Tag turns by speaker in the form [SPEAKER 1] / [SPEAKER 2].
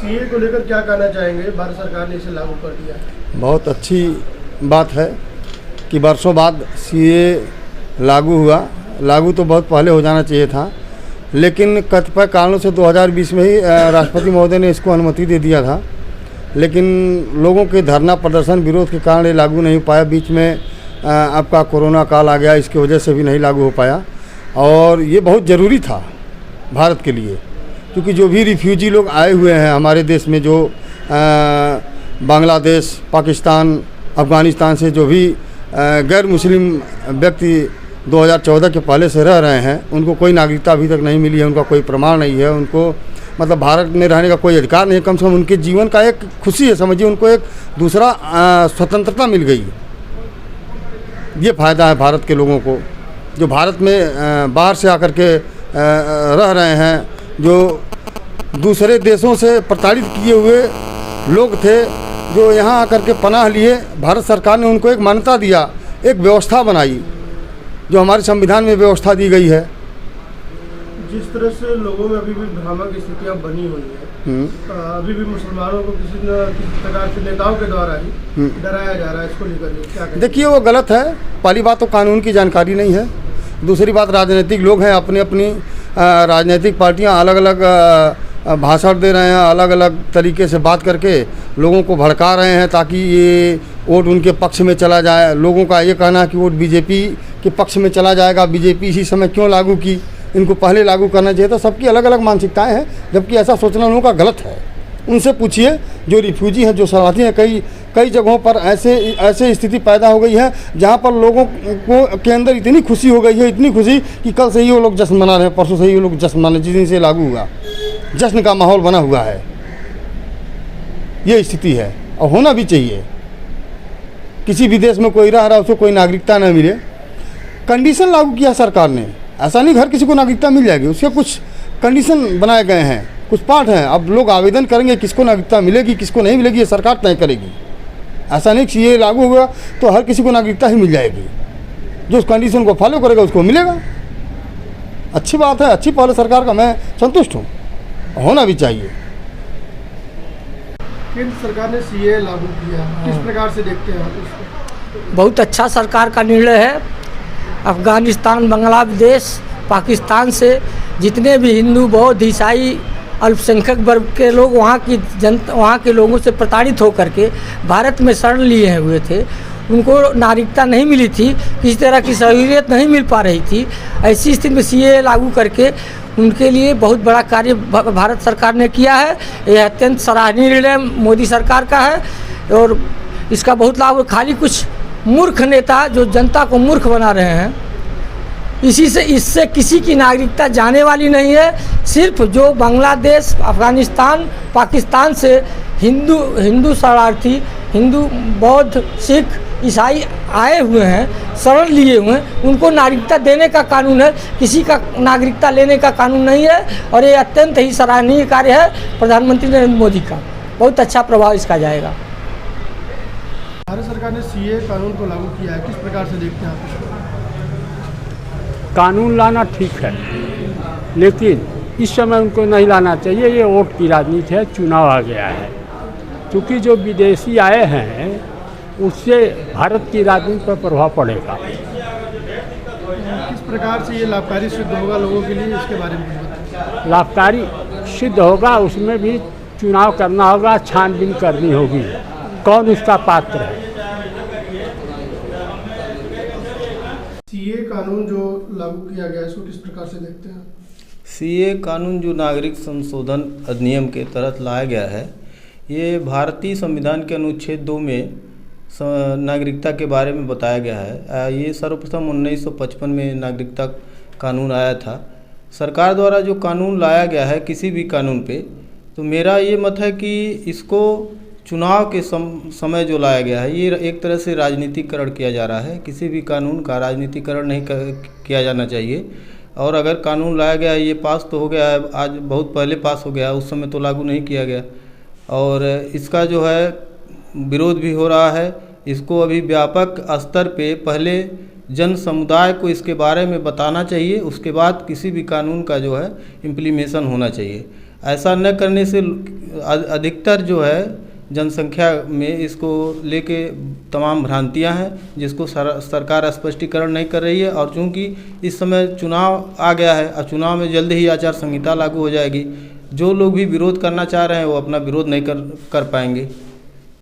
[SPEAKER 1] CA को लेकर क्या कहना चाहेंगे? भारत सरकार ने इसे लागू कर दिया है।
[SPEAKER 2] बहुत अच्छी बात है कि वर्षों बाद सीए लागू हुआ। लागू तो बहुत पहले हो जाना चाहिए था, लेकिन कतिपय कारणों से 2020 में ही राष्ट्रपति महोदय ने इसको अनुमति दे दिया था, लेकिन लोगों के धरना प्रदर्शन विरोध के कारण ये लागू नहीं हो पाया। बीच में आपका कोरोना काल आ गया, इसकी वजह से भी नहीं लागू हो पाया। और ये बहुत ज़रूरी था भारत के लिए, क्योंकि जो भी रिफ्यूजी लोग आए हुए हैं हमारे देश में, जो बांग्लादेश, पाकिस्तान, अफ़गानिस्तान से जो भी गैर मुस्लिम व्यक्ति 2014 के पहले से रह रहे हैं, उनको कोई नागरिकता अभी तक नहीं मिली है, उनका कोई प्रमाण नहीं है, उनको मतलब भारत में रहने का कोई अधिकार नहीं। कम से कम उनके जीवन का एक खुशी है, समझिए उनको एक दूसरा स्वतंत्रता मिल गई। ये फ़ायदा है भारत के लोगों को, जो भारत में बाहर से आकर के रह रहे हैं, जो दूसरे देशों से प्रताड़ित किए हुए लोग थे, जो यहाँ आकर के पनाह लिए। भारत सरकार ने उनको एक मान्यता दिया, एक व्यवस्था बनाई, जो हमारे संविधान में व्यवस्था दी गई है।
[SPEAKER 1] जिस तरह से लोगों में अभी भी भ्रामक स्थितियाँ बनी हुई है, अभी भी मुसलमानों को किसी न किसी प्रकार से नेताओं के द्वारा ही डराया जा रहा है, इसको लेकर क्या कहें?
[SPEAKER 2] देखिए, वो गलत है। पहली बात तो कानून की जानकारी नहीं है। दूसरी बात, राजनीतिक लोग हैं, अपनी अपनी राजनीतिक पार्टियां अलग अलग भाषण दे रहे हैं, अलग अलग तरीके से बात करके लोगों को भड़का रहे हैं ताकि ये वोट उनके पक्ष में चला जाए। लोगों का ये कहना है कि वोट बीजेपी के पक्ष में चला जाएगा, बीजेपी इसी समय क्यों लागू की, इनको पहले लागू करना चाहिए था। सबकी अलग अलग मानसिकताएं हैं, जबकि ऐसा सोचना लोगों का गलत है। उनसे पूछिए, जो रिफ्यूजी हैं, जो शरणार्थी हैं, कई जगहों पर ऐसे स्थिति पैदा हो गई है जहां पर लोगों को के अंदर इतनी खुशी हो गई है, इतनी खुशी कि कल से ही वो लोग जश्न मना रहे हैं, परसों से ही वो लोग जश्न मना रहे हैं। जिस दिन से लागू हुआ, जश्न का माहौल बना हुआ है। ये स्थिति है और होना भी चाहिए। किसी भी देश में कोई रह रहा है, उसको कोई नागरिकता न मिले, कंडीशन लागू किया सरकार ने। ऐसा नहीं हर किसी को नागरिकता मिल जाएगी, उसके कुछ कंडीशन बनाए गए हैं, कुछ पार्ट हैं। अब लोग आवेदन करेंगे, किसको नागरिकता मिलेगी, किसको नहीं मिलेगी, ये सरकार तय करेगी। ऐसा नहीं कि ये लागू हुआ तो हर किसी को नागरिकता ही मिल जाएगी। जो उस कंडीशन को फॉलो करेगा उसको मिलेगा। अच्छी बात है, अच्छी पहल सरकार का, मैं संतुष्ट हूँ, होना भी चाहिए।
[SPEAKER 1] केंद्र सरकार ने सीए लागू किया, किस प्रकार से देखते हैं आप इसको?
[SPEAKER 3] बहुत अच्छा सरकार का निर्णय है। अफ़गानिस्तान, बांग्लादेश, पाकिस्तान से जितने भी हिंदू, बौद्ध, ईसाई, अल्पसंख्यक वर्ग के लोग वहाँ के लोगों से प्रताड़ित होकर के भारत में शरण लिए हुए थे, उनको नागरिकता नहीं मिली थी, किसी तरह की सहूलियत नहीं मिल पा रही थी। ऐसी स्थिति में सीए लागू करके उनके लिए बहुत बड़ा कार्य भारत सरकार ने किया है। यह अत्यंत सराहनीय निर्णय मोदी सरकार का है और इसका बहुत लाभ। खाली कुछ मूर्ख नेता जो जनता को मूर्ख बना रहे हैं, इससे किसी की नागरिकता जाने वाली नहीं है। सिर्फ जो बांग्लादेश, अफ़गानिस्तान, पाकिस्तान से हिंदू शरणार्थी, हिंदू, बौद्ध, सिख, ईसाई आए हुए हैं, शरण लिए हुए हैं, उनको नागरिकता देने का कानून है, किसी का नागरिकता लेने का कानून नहीं है। और ये अत्यंत ही सराहनीय कार्य है प्रधानमंत्री नरेंद्र मोदी का। बहुत अच्छा प्रभाव इसका जाएगा।
[SPEAKER 1] भारत सरकार ने सीए कानून को लागू किया है, किस प्रकार से देखते हैं आप इसको?
[SPEAKER 4] कानून लाना ठीक है, लेकिन इस समय उनको नहीं लाना चाहिए। ये वोट की राजनीति है, चुनाव आ गया है। क्योंकि जो विदेशी आए हैं उससे भारत की राजनीति पर प्रभाव पड़ेगा।
[SPEAKER 1] किस प्रकार से ये लाभकारी सिद्ध होगा लोगों के लिए, इसके बारे में बताएं।
[SPEAKER 4] लाभकारी सिद्ध होगा, उसमें भी चुनाव करना होगा, छानबीन करनी होगी कौन उसका पात्र है।
[SPEAKER 1] सीए कानून जो लागू किया गया है, इसको किस प्रकार से देखते हैं?
[SPEAKER 5] सीए कानून जो नागरिक संशोधन अधिनियम के तहत लाया गया है, ये भारतीय संविधान के अनुच्छेद 2 में नागरिकता के बारे में बताया गया है। ये सर्वप्रथम 1955 में नागरिकता कानून आया था। सरकार द्वारा जो कानून लाया गया है किसी भी कानून पे, तो मेरा ये मत है कि इसको चुनाव के समय जो लाया गया है, ये एक तरह से राजनीतिकरण किया जा रहा है। किसी भी कानून का राजनीतिकरण नहीं किया जाना चाहिए। और अगर कानून लाया गया है, ये पास तो हो गया है, आज बहुत पहले पास हो गया, उस समय तो लागू नहीं किया गया, और इसका जो है विरोध भी हो रहा है। इसको अभी व्यापक स्तर पे पहले जन समुदाय को इसके बारे में बताना चाहिए, उसके बाद किसी भी कानून का जो है इम्प्लीमेशन होना चाहिए। ऐसा न करने से अधिकतर जो है जनसंख्या में इसको लेके तमाम भ्रांतियां हैं, जिसको सरकार स्पष्टीकरण नहीं कर रही है। और चूंकि इस समय चुनाव आ गया है और चुनाव में जल्द ही आचार संहिता लागू हो जाएगी, जो लोग भी विरोध करना चाह रहे हैं वो अपना विरोध नहीं कर पाएंगे।